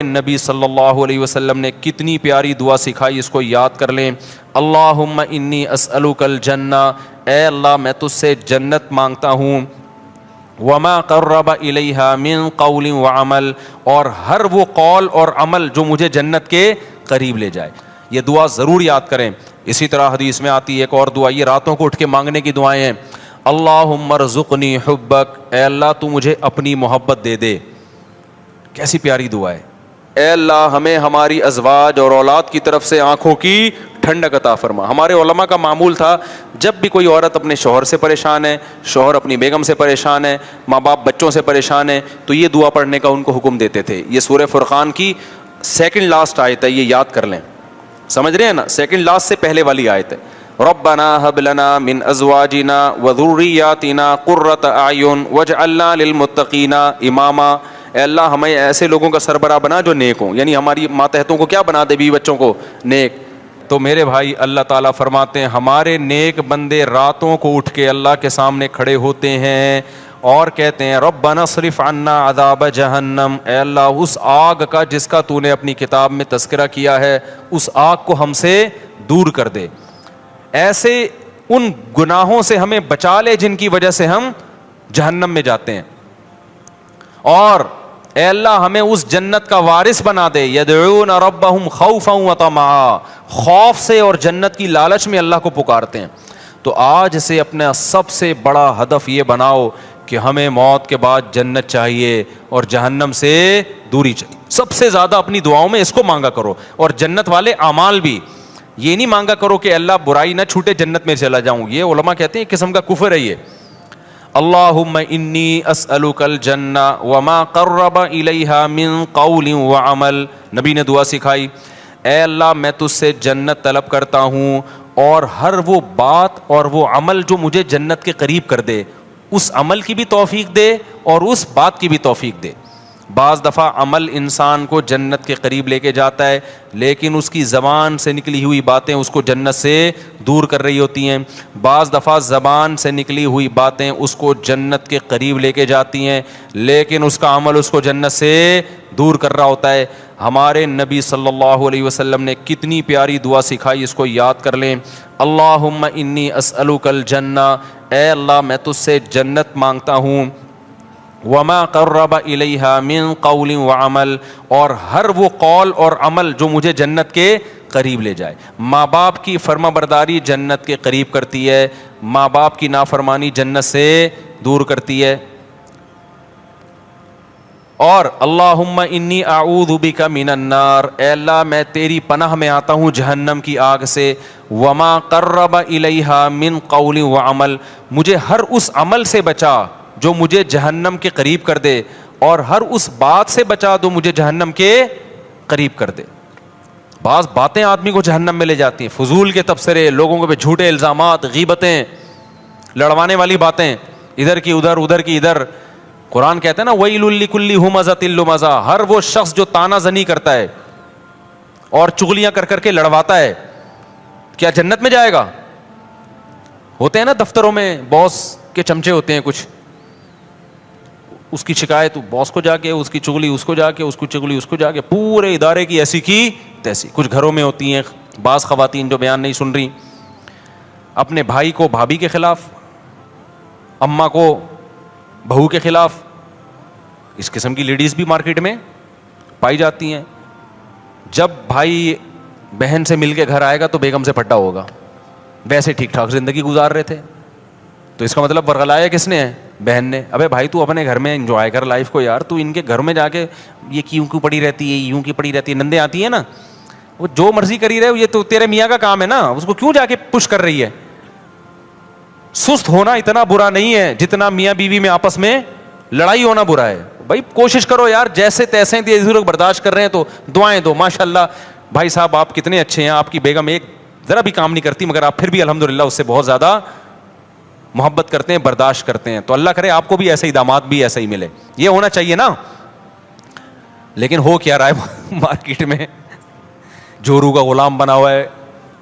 نبی صلی اللہ علیہ وسلم نے کتنی پیاری دعا سکھائی، اس کو یاد کر لیں۔ اللہم انی اسألک الجنہ، اے اللہ میں تجھ سے جنت مانگتا ہوں، وما قرب الیہا من قول وعمل، اور ہر وہ قول اور عمل جو مجھے جنت کے قریب لے جائے۔ یہ دعا ضرور یاد کریں۔ اسی طرح حدیث میں آتی ہے ایک اور دعا، یہ راتوں کو اٹھ کے مانگنے کی دعائیں ہیں۔ اللہم ارزقنی حبک، اے اللہ تو مجھے اپنی محبت دے دے۔ کیسی پیاری دعا ہے۔ اے اللہ ہمیں ہماری ازواج اور اولاد کی طرف سے آنکھوں کی ٹھنڈک عطا فرما۔ ہمارے علماء کا معمول تھا، جب بھی کوئی عورت اپنے شوہر سے پریشان ہے، شوہر اپنی بیگم سے پریشان ہے، ماں باپ بچوں سے پریشان ہے، تو یہ دعا پڑھنے کا ان کو حکم دیتے تھے۔ یہ سورہ فرقان کی سیکنڈ لاسٹ آیت ہے، یہ یاد کر لیں۔ سمجھ رہے ہیں نا؟ سیکنڈ لاسٹ سے پہلے والی آیت ہے۔ ربنا هب لنا من ازواجنا وذرياتنا قرۃ اعین واجعلنا للمتقین اماما، اے اللہ ہمیں ایسے لوگوں کا سربراہ بنا جو نیک ہوں، یعنی ہماری ماتحتوں کو کیا بنا دے، بیوی بچوں کو نیک۔ تو میرے بھائی اللہ تعالیٰ فرماتے ہیں ہمارے نیک بندے راتوں کو اٹھ کے اللہ کے سامنے کھڑے ہوتے ہیں اور کہتے ہیں ربنا اصرف عنا عذاب جہنم، اے اللہ اس آگ کا جس کا تو نے اپنی کتاب میں تذکرہ کیا ہے، اس آگ کو ہم سے دور کر دے۔ ایسے ان گناہوں سے ہمیں بچا لے جن کی وجہ سے ہم جہنم میں جاتے ہیں، اور اے اللہ ہمیں اس جنت کا وارث بنا دے۔ یدعون ربہم خوفا وطمعا، خوف سے اور جنت کی لالچ میں اللہ کو پکارتے ہیں۔ تو آج سے اپنا سب سے بڑا ہدف یہ بناؤ کہ ہمیں موت کے بعد جنت چاہیے اور جہنم سے دوری چاہیے۔ سب سے زیادہ اپنی دعاؤں میں اس کو مانگا کرو، اور جنت والے اعمال بھی۔ یہ نہیں مانگا کرو کہ اللہ برائی نہ چھوٹے جنت میں چلا جاؤں، یہ علماء کہتے ہیں ایک قسم کا کفر ہے یہ۔ اللہم انی اسألک الجنہ وما قرب الیہا من قول وعمل، نبی نے دعا سکھائی، اے اللہ میں تجھ سے جنت طلب کرتا ہوں اور ہر وہ بات اور وہ عمل جو مجھے جنت کے قریب کر دے، اس عمل کی بھی توفیق دے اور اس بات کی بھی توفیق دے۔ بعض دفعہ عمل انسان کو جنت کے قریب لے کے جاتا ہے، لیکن اس کی زبان سے نکلی ہوئی باتیں اس کو جنت سے دور کر رہی ہوتی ہیں۔ بعض دفعہ زبان سے نکلی ہوئی باتیں اس کو جنت کے قریب لے کے جاتی ہیں، لیکن اس کا عمل اس کو جنت سے دور کر رہا ہوتا ہے۔ ہمارے نبی صلی اللہ علیہ وسلم نے کتنی پیاری دعا سکھائی، اس کو یاد کر لیں۔ اللہم انی اسألک الجنہ، اے اللہ میں تجھ سے جنت مانگتا ہوں، وما قرب الیہا من قول وعمل، اور ہر وہ قول اور عمل جو مجھے جنت کے قریب لے جائے۔ ماں باپ کی فرما برداری جنت کے قریب کرتی ہے، ماں باپ کی نافرمانی جنت سے دور کرتی ہے۔ اور اللہم انی اعوذ بک من النار، اے اللہ میں تیری پناہ میں آتا ہوں جہنم کی آگ سے۔ وما قرب الیہا من قول وعمل، مجھے ہر اس عمل سے بچا جو مجھے جہنم کے قریب کر دے، اور ہر اس بات سے بچا جو مجھے جہنم کے قریب کر دے۔ بعض باتیں آدمی کو جہنم میں لے جاتی ہیں، فضول کے تبصرے، لوگوں کے جھوٹے الزامات، غیبتیں، لڑوانے والی باتیں، ادھر کی ادھر ادھر کی ادھر۔ قرآن کہتا ہے نا ویل لکل ہمزۃ لمزہ، ہر وہ شخص جو تانا زنی کرتا ہے اور چغلیاں کر کر کے لڑواتا ہے، کیا جنت میں جائے گا؟ ہوتے ہیں نا دفتروں میں باس کے چمچے ہوتے ہیں کچھ، اس کی شکایت باس کو جا کے، اس کی چغلی اس کو جا کے، اس کو چغلی اس کو جا کے، پورے ادارے کی ایسی کی تیسی۔ کچھ گھروں میں ہوتی ہیں بعض خواتین جو بیان نہیں سن رہی، اپنے بھائی کو بھابھی کے خلاف، اماں کو بہو کے خلاف۔ اس قسم کی لیڈیز بھی مارکیٹ میں پائی جاتی ہیں۔ جب بھائی بہن سے مل کے گھر آئے گا تو بیگم سے پھٹا ہوگا، ویسے ٹھیک ٹھاک زندگی گزار رہے تھے، تو اس کا مطلب ورغلایا کس نے ہے؟ بہن نے۔ ابے بھائی تو اپنے گھر میں انجوائے کر لائف کو یار، تو ان کے گھر میں جا کے یہ کیوں پڑی رہتی ہے، یوں کی پڑی رہتی ہے، نندیں آتی ہیں نا، وہ جو مرضی کری رہے، یہ تو تیرے میاں کا کام ہے نا، اس کو کیوں جا کے پش کر رہی ہے؟ سست ہونا اتنا برا نہیں ہے جتنا میاں بیوی میں آپس میں لڑائی ہونا برا ہے۔ بھائی کوشش کرو یار، جیسے تیسے لوگ برداشت کر رہے ہیں تو دعائیں دو، ماشاءاللہ بھائی صاحب آپ کتنے اچھے ہیں، آپ کی بیگم ایک ذرا بھی کام نہیں کرتی، مگر آپ پھر بھی الحمدللہ اس سے بہت زیادہ محبت کرتے ہیں، برداشت کرتے ہیں۔ تو اللہ کرے آپ کو بھی ایسے ہی داماد بھی ایسا ہی ملے، یہ ہونا چاہیے نا۔ لیکن ہو کیا رہا ہے مارکیٹ میں، جورو کا غلام بنا ہوا ہے،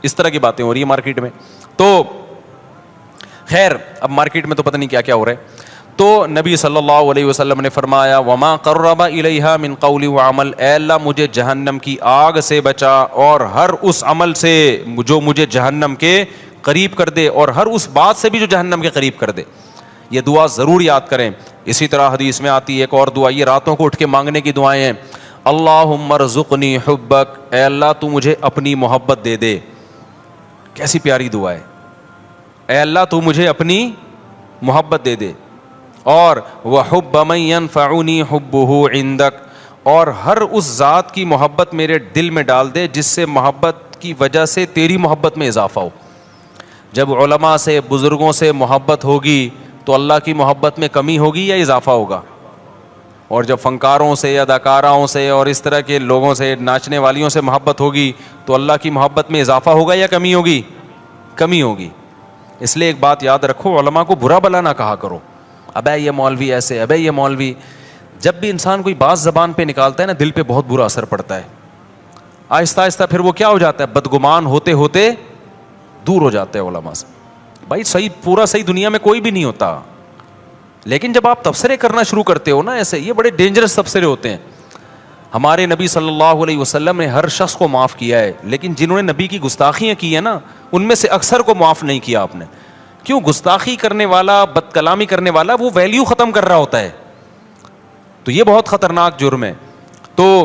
اس طرح کی باتیں ہو رہی ہیں مارکیٹ میں۔ تو خیر اب مارکیٹ میں تو پتہ نہیں کیا کیا ہو رہا ہے۔ تو نبی صلی اللہ علیہ وسلم نے فرمایا وما قرب الیہا من قول وعمل، اے اللہ مجھے جہنم کی آگ سے بچا اور ہر اس عمل سے جو مجھے جہنم کے قریب کر دے، اور ہر اس بات سے بھی جو جہنم کے قریب کر دے. یہ دعا ضرور یاد کریں. اسی طرح حدیث میں آتی ہے ایک اور دعا، یہ راتوں کو اٹھ کے مانگنے کی دعائیں ہیں. اللہم ارزقنی حبک، اے اللہ تو مجھے اپنی محبت دے دے. کیسی پیاری دعا ہے. اے اللہ تو مجھے اپنی محبت دے دے. اور وحب من ينفعنی حبہ عندک، اور ہر اس ذات کی محبت میرے دل میں ڈال دے جس سے محبت کی وجہ سے تیری محبت میں اضافہ ہو. جب علماء سے بزرگوں سے محبت ہوگی تو اللہ کی محبت میں کمی ہوگی یا اضافہ ہوگا؟ اور جب فنکاروں سے یا اداکاراؤں سے اور اس طرح کے لوگوں سے، ناچنے والیوں سے محبت ہوگی تو اللہ کی محبت میں اضافہ ہوگا یا کمی ہوگی؟ کمی ہوگی. اس لیے ایک بات یاد رکھو، علماء کو برا بلا نہ کہا کرو. ابے یہ مولوی ایسے، ابے یہ مولوی. جب بھی انسان کوئی بات زبان پہ نکالتا ہے نا، دل پہ بہت برا اثر پڑتا ہے. آہستہ آہستہ پھر وہ کیا ہو جاتا ہے؟ بدگمان ہوتے ہوتے دور ہو جاتے ہیں علماء سے. بھائی صحیح، پورا صحیح دنیا میں کوئی بھی نہیں ہوتا، لیکن جب آپ تبصرے کرنا شروع کرتے ہو نا ایسے، یہ بڑے ڈینجرس تبصرے ہوتے ہیں. ہمارے نبی صلی اللہ علیہ وسلم نے ہر شخص کو معاف کیا ہے، لیکن جنہوں نے نبی کی گستاخیاں کی ہیں نا، ان میں سے اکثر کو معاف نہیں کیا آپ نے. کیوں؟ گستاخی کرنے والا، بد کلامی کرنے والا وہ ویلیو ختم کر رہا ہوتا ہے. تو یہ بہت خطرناک جرم ہے. تو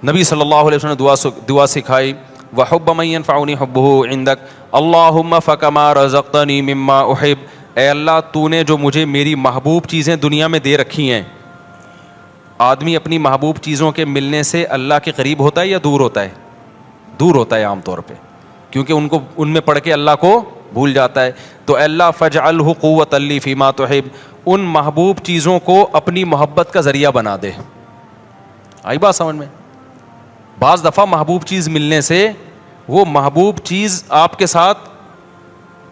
نبی صلی اللہ علیہ وسلم نے دعا سکھائی، وحب من ينفعنی حبہ عندک اللہم فکما رزقتنی مما احب، اے اللہ تو نے جو مجھے میری محبوب چیزیں دنیا میں دے رکھی ہیں. آدمی اپنی محبوب چیزوں کے ملنے سے اللہ کے قریب ہوتا ہے یا دور ہوتا ہے؟ دور ہوتا ہے عام طور پہ، کیونکہ ان میں پڑھ کے اللہ کو بھول جاتا ہے. تو اے اللہ فاجعلہ قوۃ لی فیما تحب، ان محبوب چیزوں کو اپنی محبت کا ذریعہ بنا دے. آئی بات سمجھ میں؟ بعض دفعہ محبوب چیز ملنے سے وہ محبوب چیز آپ کے ساتھ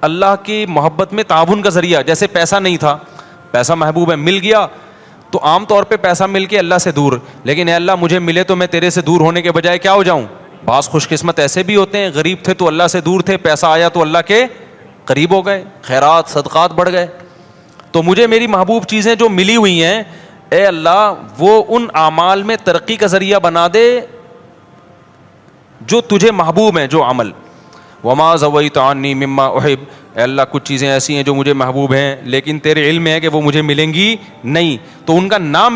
اللہ کی محبت میں تعاون کا ذریعہ، جیسے پیسہ نہیں تھا، پیسہ محبوب ہے، مل گیا تو عام طور پہ پیسہ مل کے اللہ سے دور، لیکن اے اللہ مجھے ملے تو میں تیرے سے دور ہونے کے بجائے کیا ہو جاؤں؟ بعض خوش قسمت ایسے بھی ہوتے ہیں، غریب تھے تو اللہ سے دور تھے، پیسہ آیا تو اللہ کے قریب ہو گئے، خیرات صدقات بڑھ گئے. تو مجھے میری محبوب چیزیں جو ملی ہوئی ہیں، اے اللہ وہ ان اعمال میں ترقی کا ذریعہ بنا دے جو تجھے محبوب ہیں، جو عمل. وما زویت عنی مما احب، اے اللہ کچھ چیزیں ایسی ہیں جو مجھے محبوب ہیں لیکن تیرے علم ہے کہ وہ مجھے ملیں گی نہیں، تو ان کا نہ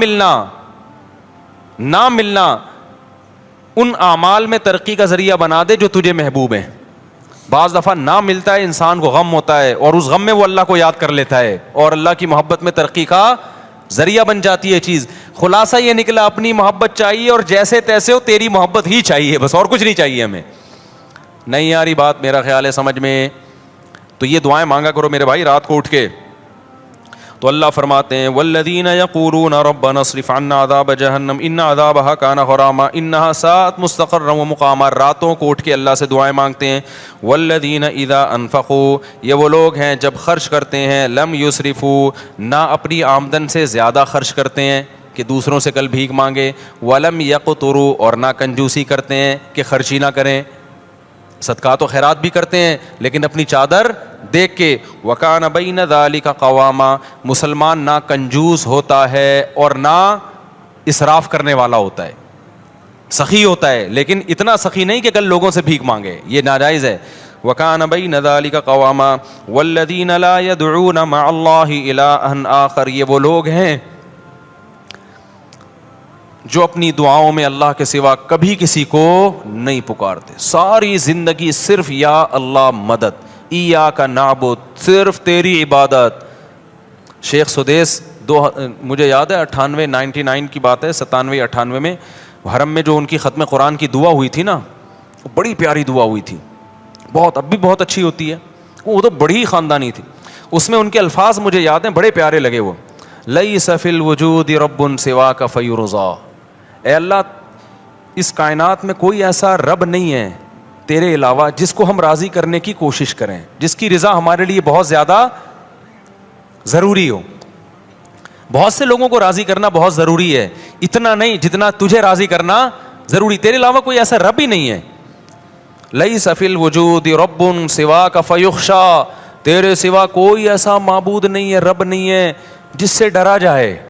ملنا ان اعمال میں ترقی کا ذریعہ بنا دے جو تجھے محبوب ہیں. بعض دفعہ نہ ملتا ہے، انسان کو غم ہوتا ہے اور اس غم میں وہ اللہ کو یاد کر لیتا ہے اور اللہ کی محبت میں ترقی کا ذریعہ بن جاتی ہے چیز. خلاصہ یہ نکلا، اپنی محبت چاہیے اور جیسے تیسے ہو تیری محبت ہی چاہیے، بس اور کچھ نہیں چاہیے ہمیں. نہیں یاری بات میرا خیال ہے سمجھ میں. تو یہ دعائیں مانگا کرو میرے بھائی رات کو اٹھ کے. تو اللہ فرماتے ہیں والذین یقولون ربنا اصرف عنا عذاب جہنم ان عذابها کان غراما انها ساءت مستقرا ومقاما. راتوں کو اٹھ کے اللہ سے دعائیں مانگتے ہیں. والذین اذا انفقوا، یہ وہ لوگ ہیں جب خرچ کرتے ہیں، لم یسرفوا، نہ اپنی آمدن سے زیادہ خرچ کرتے ہیں کہ دوسروں سے کل بھیک مانگے، ولم یقتروا، اور نہ کنجوسی کرتے ہیں کہ خرچی نہ کریں، صدقات و خیرات بھی کرتے ہیں لیکن اپنی چادر دیکھ کے. وکان بین ذالک قواما، مسلمان نہ کنجوس ہوتا ہے اور نہ اسراف کرنے والا ہوتا ہے، سخی ہوتا ہے لیکن اتنا سخی نہیں کہ کل لوگوں سے بھیک مانگے، یہ ناجائز ہے. وکان بین ذالک قواما والذین لا يدعون مع اللہ الہا آخر، یہ وہ لوگ ہیں جو اپنی دعاؤں میں اللہ کے سوا کبھی کسی کو نہیں پکارتے، ساری زندگی صرف یا اللہ مدد، ایاک نعبد، صرف تیری عبادت. شیخ سدیس مجھے یاد ہے 99 کی بات ہے، 97-98 میں حرم میں جو ان کی ختم قرآن کی دعا ہوئی تھی نا، بڑی پیاری دعا ہوئی تھی، بہت اب بھی بہت اچھی ہوتی ہے، وہ تو بڑی ہی خاندانی تھی. اس میں ان کے الفاظ مجھے یاد ہیں، بڑے پیارے لگے وہ. لیس فی الوجود رب سواک فیرضا، اے اللہ اس کائنات میں کوئی ایسا رب نہیں ہے تیرے علاوہ جس کو ہم راضی کرنے کی کوشش کریں، جس کی رضا ہمارے لیے بہت زیادہ ضروری ہو. بہت سے لوگوں کو راضی کرنا بہت ضروری ہے، اتنا نہیں جتنا تجھے راضی کرنا ضروری، تیرے علاوہ کوئی ایسا رب ہی نہیں ہے. لیس فی الوجود رب سواک فیخشا، تیرے سوا کوئی ایسا معبود نہیں ہے، رب نہیں ہے جس سے ڈرا جائے.